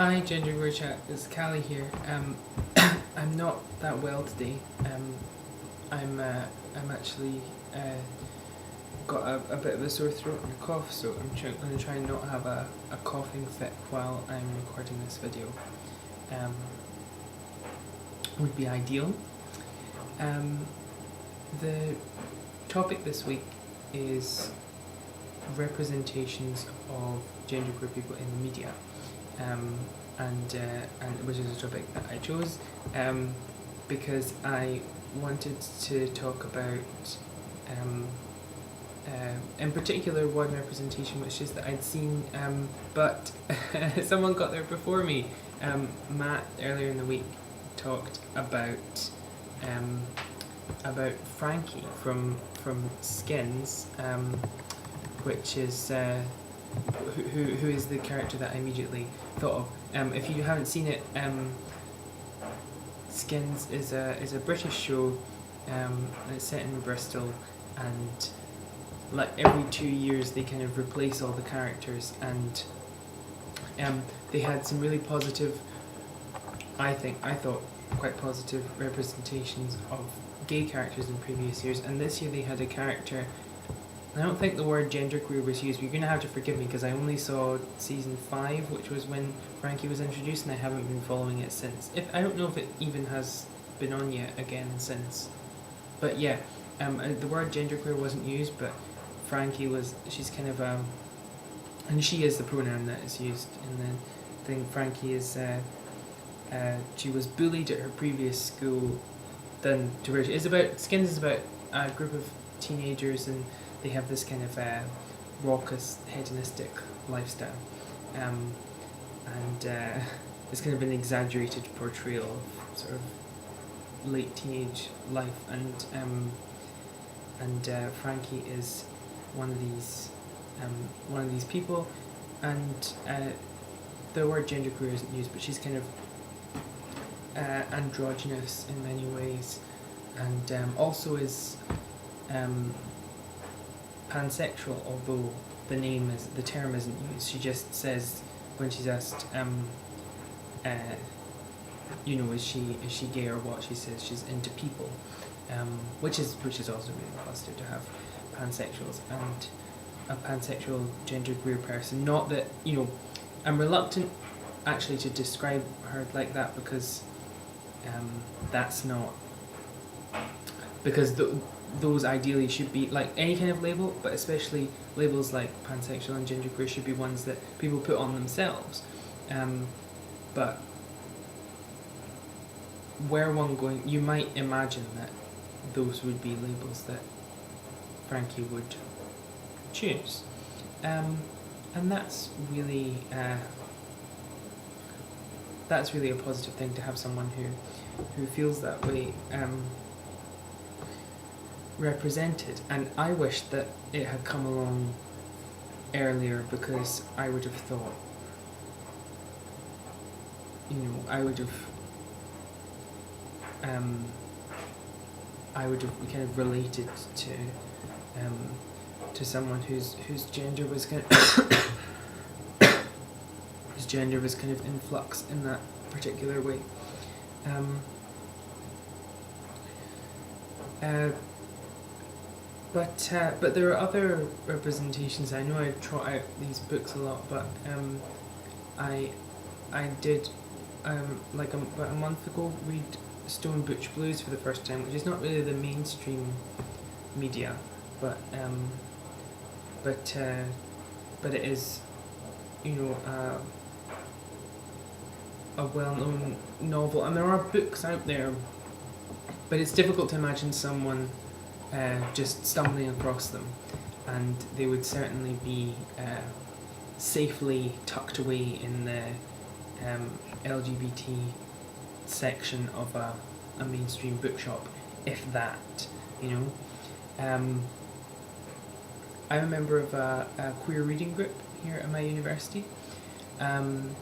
Hi, Gender Queer Chat. It's Callie here. I'm not that well today. I'm actually got a bit of a sore throat and a cough, so I'm going to try and not have a coughing fit while I'm recording this video. Would be ideal. The topic this week is representations of genderqueer people in the media. And which is a topic that I chose because I wanted to talk about in particular one representation, which is that I'd seen, but someone got there before me. Matt earlier in the week talked about Frankie from Skins, which is who is the character that I immediately thought of. If you haven't seen it, Skins is a British show. And it's set in Bristol, and like every 2 years they kind of replace all the characters, and they had some really positive, I thought quite positive representations of gay characters in previous years, and this year they had a character. I don't think the word genderqueer was used. You're going to have to forgive me because I only saw season 5, which was when Frankie was introduced, and I haven't been following it since. I don't know if it even has been on yet again since. But yeah, the word genderqueer wasn't used, but Frankie was, she's kind of, and she is the pronoun that is used in the thing. Frankie is, she was bullied at her previous school than to where she is. Skins is about a group of teenagers, and they have this kind of raucous, hedonistic lifestyle, and it's kind of an exaggerated portrayal of sort of late teenage life, and Frankie is one of these people, and the word genderqueer isn't used, but she's kind of androgynous in many ways, and also is pansexual, although the term isn't used. She just says when she's asked, is she gay or what? She says she's into people, which is also really positive to have pansexuals and a pansexual genderqueer person. Not that I'm reluctant actually to describe her like that because that's not because those ideally should be like any kind of label, but especially labels like pansexual and genderqueer should be ones that people put on themselves. But where one going, you might imagine that those would be labels that Frankie would choose, and that's really a positive thing to have someone who feels that way represented. And I wish that it had come along earlier, because I would have thought, I would have kind of related to someone whose gender was kind of whose gender was kind of in flux in that particular way. But there are other representations. I know I trot out these books a lot, but I did about a month ago read Stone Butch Blues for the first time, which is not really the mainstream media, but it is a well-known novel, and there are books out there, but it's difficult to imagine someone just stumbling across them, and they would certainly be safely tucked away in the LGBT section of a mainstream bookshop, if that, I'm a member of a queer reading group here at my university, and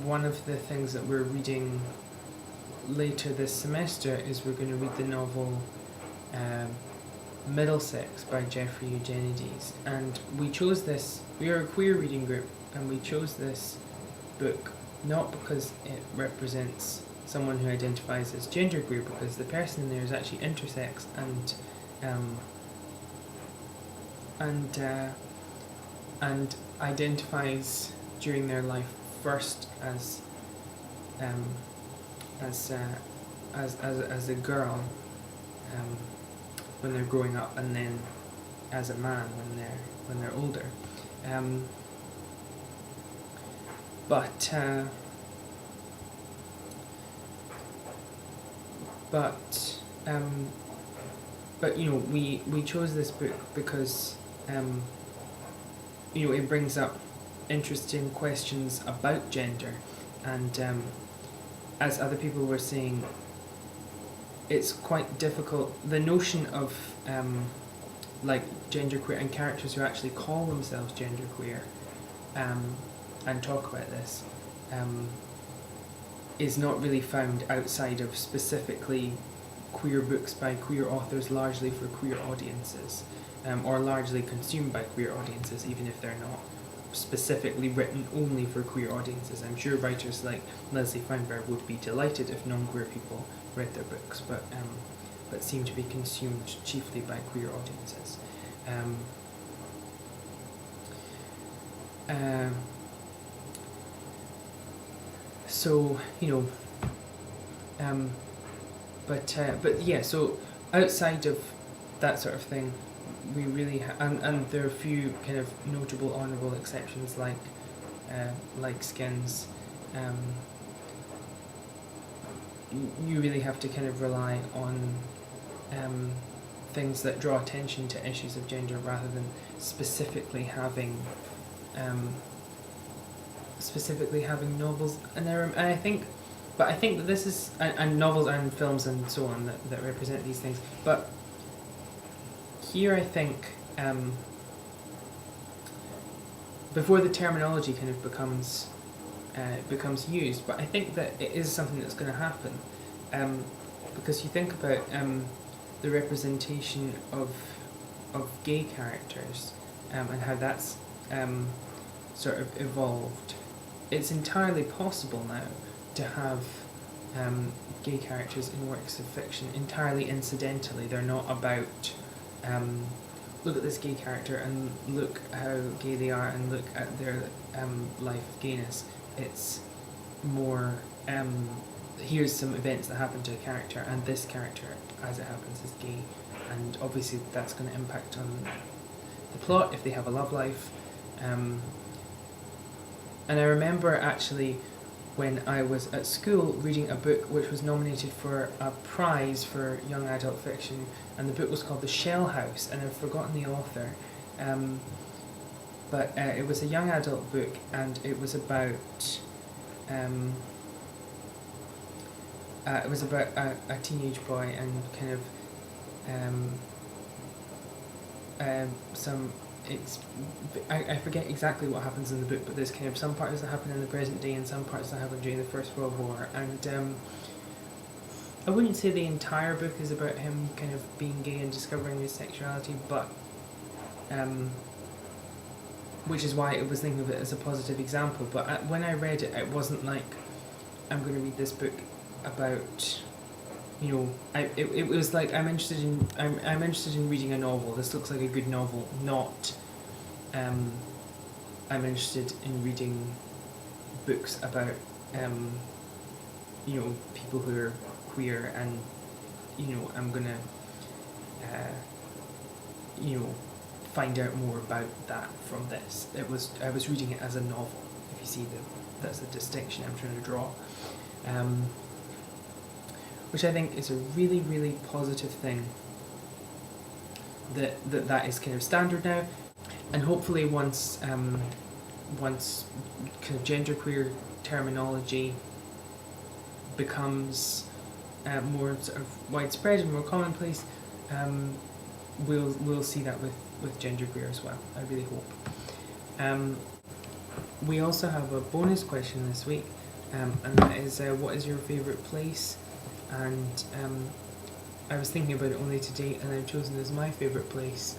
one of the things that we're reading later this semester is we're going to read the novel Middlesex by Jeffrey Eugenides, and we chose this. We are a queer reading group, and we chose this book not because it represents someone who identifies as genderqueer, because the person in there is actually intersex um, and identifies during their life first as um, as a girl when they're growing up, and then as a man when they're older. But you know, we chose this book because you know, it brings up interesting questions about gender, and as other people were saying, it's quite difficult. The notion of like genderqueer and characters who actually call themselves genderqueer and talk about this is not really found outside of specifically queer books by queer authors, largely for queer audiences, or largely consumed by queer audiences, even if they're not specifically written only for queer audiences. I'm sure writers like Leslie Feinberg would be delighted if non-queer people read their books, but seem to be consumed chiefly by queer audiences. So you know, but yeah. So outside of that sort of thing, we really and there are a few kind of notable honourable exceptions like Skins. You really have to kind of rely on things that draw attention to issues of gender rather than specifically having novels. And I think that this is and novels and films and so on that represent these things. But here I think before the terminology kind of becomes used, but I think that it is something that's going to happen, because you think about the representation of gay characters and how that's sort of evolved. It's entirely possible now to have gay characters in works of fiction entirely incidentally. They're not about look at this gay character and look how gay they are and look at their life of gayness. It's more here's some events that happen to a character, and this character, as it happens, is gay, and obviously that's going to impact on the plot if they have a love life. And I remember actually when I was at school reading a book which was nominated for a prize for young adult fiction, and the book was called The Shell House, and I've forgotten the author, but it was a young adult book, and it was about a teenage boy and kind of some. I forget exactly what happens in the book, but there's kind of some parts that happen in the present day and some parts that happen during the First World War, and I wouldn't say the entire book is about him kind of being gay and discovering his sexuality, but which is why I was thinking of it as a positive example. But when I read it, it wasn't like I'm going to read this book about, you know, it was like I'm interested in reading a novel. This looks like a good novel. Not I'm interested in reading books about you know, people who are queer, and you know, I'm gonna you know, find out more about that from this. I was reading it as a novel. If you see that's the distinction I'm trying to draw. Which I think is a really, really positive thing that is kind of standard now, and hopefully once kind of genderqueer terminology becomes more sort of widespread and more commonplace, we'll see that with genderqueer as well. I really hope. We also have a bonus question this week, and that is what is your favourite place? And I was thinking about it only today, and I've chosen as my favourite place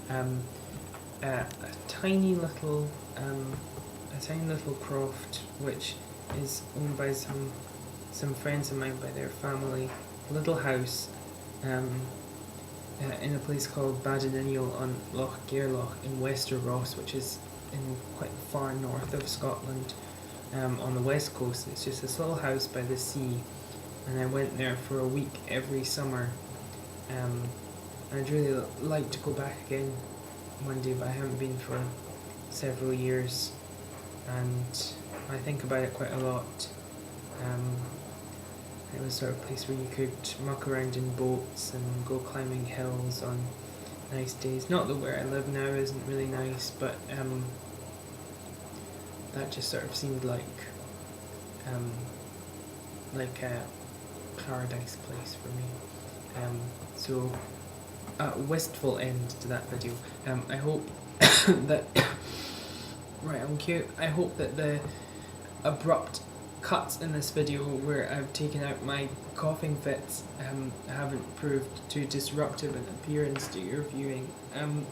a tiny little croft which is owned by some friends of mine, by their family. A little house in a place called Badenoch on Loch Gairloch in Wester Ross, which is in quite far north of Scotland, on the west coast. It's just this little house by the sea, and I went there for a week every summer. And I'd really like to go back again one day, but I haven't been for several years, and I think about it quite a lot. It was sort of a place where you could muck around in boats and go climbing hills on nice days. Not that where I live now isn't really nice, but that just sort of seemed like a paradise place for me. So a wistful end to that video. I hope that right on cue. I hope that the abrupt cuts in this video where I've taken out my coughing fits haven't proved too disruptive in appearance to your viewing. I'm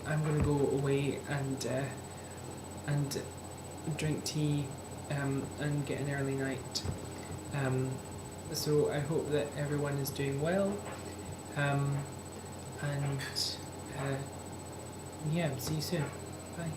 gonna go away and drink tea and get an early night. So I hope that everyone is doing well. And yeah, see you soon. Bye.